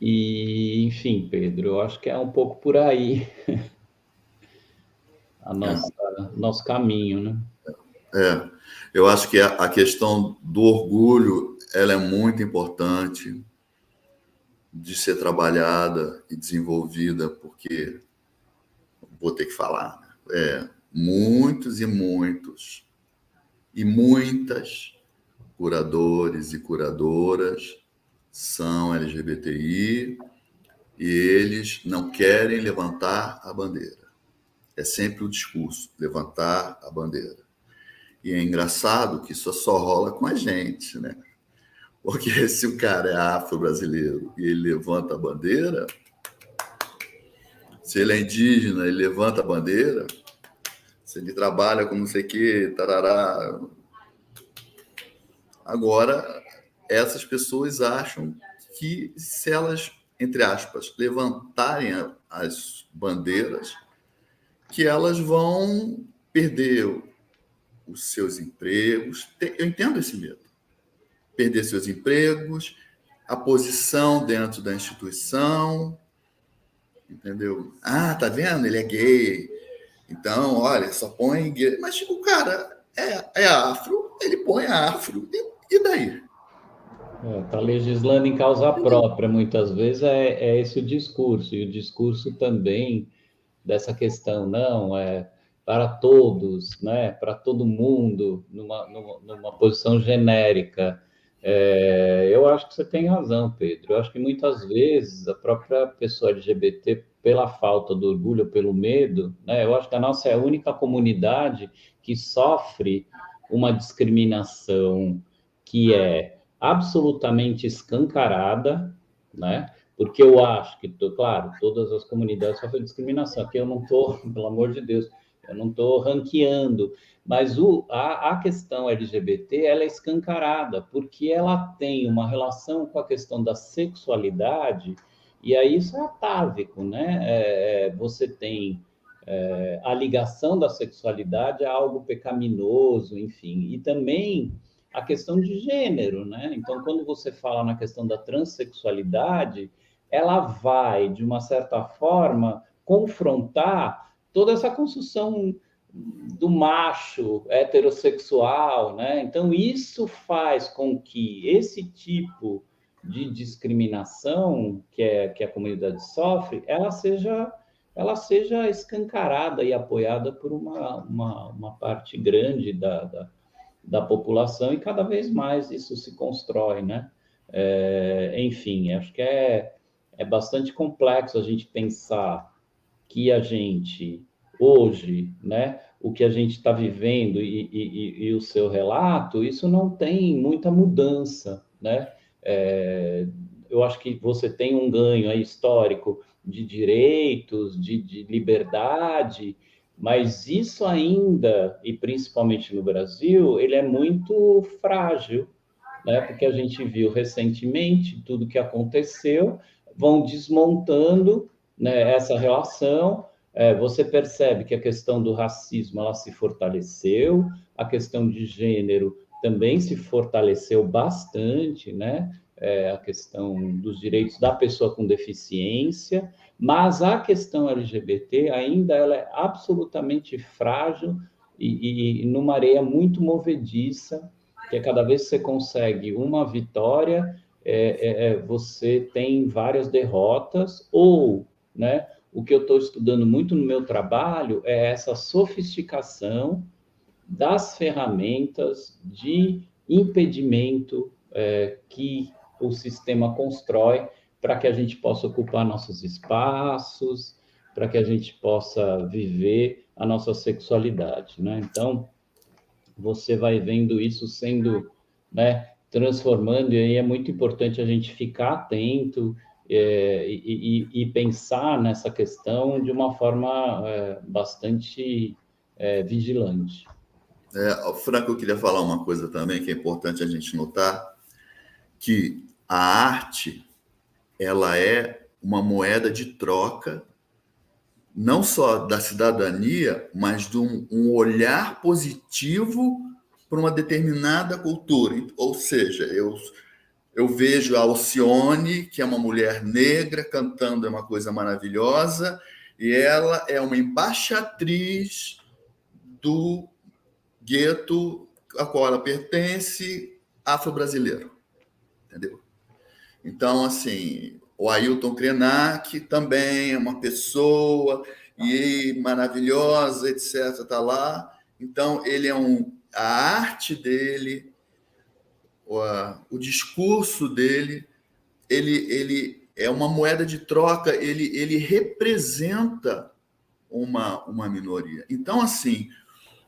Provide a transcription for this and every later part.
E, enfim, Pedro, eu acho que é um pouco por aí a nosso caminho, né? Eu acho que a questão do orgulho, ela é muito importante de ser trabalhada e desenvolvida, porque vou ter que falar, né? Muitos e muitas curadores e curadoras são LGBTI e eles não querem levantar a bandeira. É sempre o discurso, levantar a bandeira. E é engraçado que isso só rola com a gente, né? Porque se o cara é afro-brasileiro e ele levanta a bandeira, se ele é indígena, ele levanta a bandeira, se ele trabalha com não sei o que, tarará. Agora, essas pessoas acham que se elas, entre aspas, levantarem as bandeiras, que elas vão perder os seus empregos. Eu entendo esse medo. Perder seus empregos, a posição dentro da instituição, entendeu? Ah, tá vendo? Ele é gay. Então, olha, só põe gay. Mas o cara é afro, ele põe afro. E daí? Está legislando em causa própria, muitas vezes é esse o discurso, e o discurso também dessa questão, não, é para todos, né, para todo mundo, numa posição genérica. Eu acho que você tem razão, Pedro. Eu acho que muitas vezes a própria pessoa LGBT, pela falta do orgulho, pelo medo, né, eu acho que a nossa é a única comunidade que sofre uma discriminação que é absolutamente escancarada, né? Porque eu acho que, claro, todas as comunidades sofrem discriminação. Aqui eu não estou, pelo amor de Deus, eu não estou ranqueando, mas a questão LGBT ela é escancarada, porque ela tem uma relação com a questão da sexualidade, e aí isso é atávico, né? Você tem a ligação da sexualidade a algo pecaminoso, enfim, e também a questão de gênero, né? Então, quando você fala na questão da transexualidade, ela vai, de uma certa forma, confrontar toda essa construção do macho heterossexual, né? Então, isso faz com que esse tipo de discriminação que a comunidade sofre, ela seja escancarada e apoiada por uma parte grande da população, e cada vez mais isso se constrói, né? Enfim, acho que é bastante complexo a gente pensar que a gente, hoje, né, o que a gente está vivendo e o seu relato, isso não tem muita mudança, né? Eu acho que você tem um ganho aí histórico de direitos, de liberdade, mas isso ainda, e principalmente no Brasil, ele é muito frágil, né? Porque a gente viu recentemente tudo que aconteceu, vão desmontando, né, essa relação. Você percebe que a questão do racismo ela se fortaleceu, a questão de gênero também se fortaleceu bastante, né? A questão dos direitos da pessoa com deficiência, mas a questão LGBT ainda ela é absolutamente frágil e numa areia muito movediça, que é cada vez que você consegue uma vitória, você tem várias derrotas, ou, né, o que eu estou estudando muito no meu trabalho é essa sofisticação das ferramentas de impedimento que o sistema constrói para que a gente possa ocupar nossos espaços, para que a gente possa viver a nossa sexualidade, né? Então, você vai vendo isso sendo, né, transformando, e aí é muito importante a gente ficar atento e pensar nessa questão de uma forma bastante vigilante. Franco, eu queria falar uma coisa também que é importante a gente notar, que a arte ela é uma moeda de troca não só da cidadania, mas de um olhar positivo para uma determinada cultura. Ou seja, Eu vejo a Alcione, que é uma mulher negra, cantando, é uma coisa maravilhosa, e ela é uma embaixatriz do gueto a qual ela pertence, afro-brasileiro, entendeu? Então, assim, o Ailton Krenak também é uma pessoa e maravilhosa, etc. Tá lá. Então, ele é a arte dele, o discurso dele, ele é uma moeda de troca. Ele representa uma minoria. Então, assim,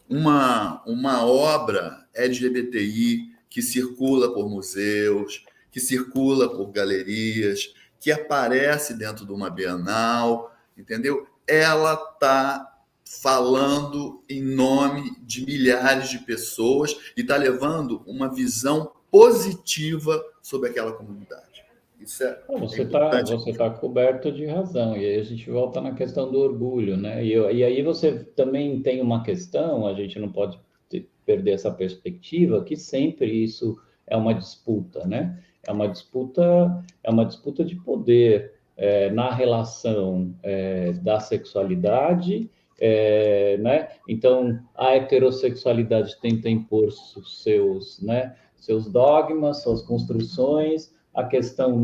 uma obra LGBTI que circula por museus, que circula por galerias, que aparece dentro de uma Bienal, entendeu? Ela está falando em nome de milhares de pessoas e está levando uma visão positiva sobre aquela comunidade. Isso é importante. Você tá coberto de razão, e aí a gente volta na questão do orgulho, né? E aí você também tem uma questão, a gente não pode perder essa perspectiva, que sempre isso é uma disputa, né? É uma disputa de poder na relação da sexualidade, né? Então, a heterossexualidade tenta impor né, seus dogmas, suas construções, a questão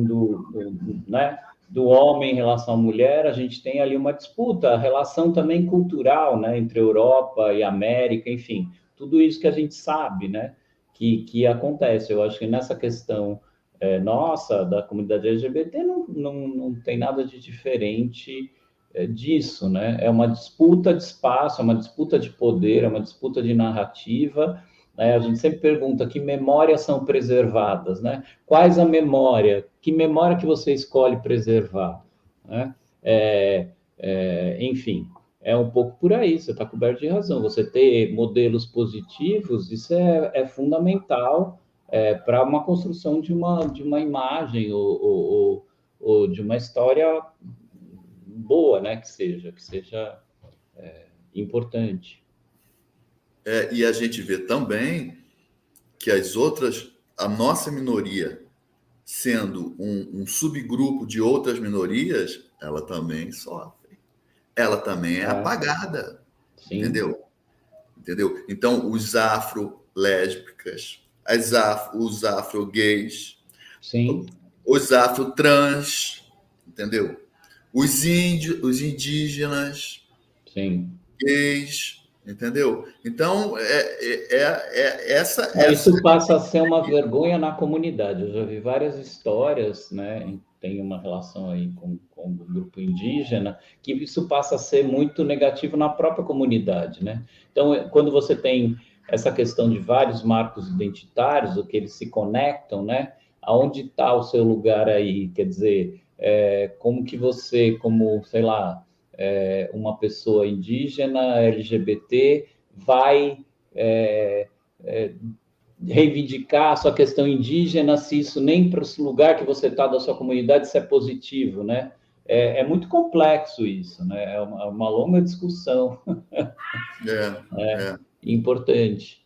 né, do homem em relação à mulher, a gente tem ali uma disputa, a relação também cultural, né, entre Europa e América, enfim, tudo isso que a gente sabe, né, que acontece. Eu acho que nessa questão nossa, da comunidade LGBT, não tem nada de diferente disso, né? É uma disputa de espaço, é uma disputa de poder, é uma disputa de narrativa, né? A gente sempre pergunta que memórias são preservadas, né? Quais a memória? Que memória que você escolhe preservar, né? Enfim, é um pouco por aí, você está coberto de razão. Você ter modelos positivos, isso é fundamental para uma construção de uma imagem ou de uma história boa, né? Que seja importante. E a gente vê também que a nossa minoria, sendo um subgrupo de outras minorias, ela também sofre. Ela também é apagada, Sim. Entendeu? Então, os afro-lésbicas, os afro-gays, sim, os afro-trans, entendeu? Os indígenas, sim, gays, entendeu? Então, Isso passa a ser uma vergonha na comunidade. Eu já vi várias histórias, né? Tem uma relação aí com o grupo indígena, que isso passa a ser muito negativo na própria comunidade, né? Então, quando você tem essa questão de vários marcos identitários, o que eles se conectam, né? Aonde está o seu lugar aí? Quer dizer, como que você, como, sei lá, uma pessoa indígena, LGBT, vai reivindicar a sua questão indígena, se isso nem para o lugar que você está da sua comunidade, se é positivo, né? É muito complexo isso, né? É uma longa discussão. Importante.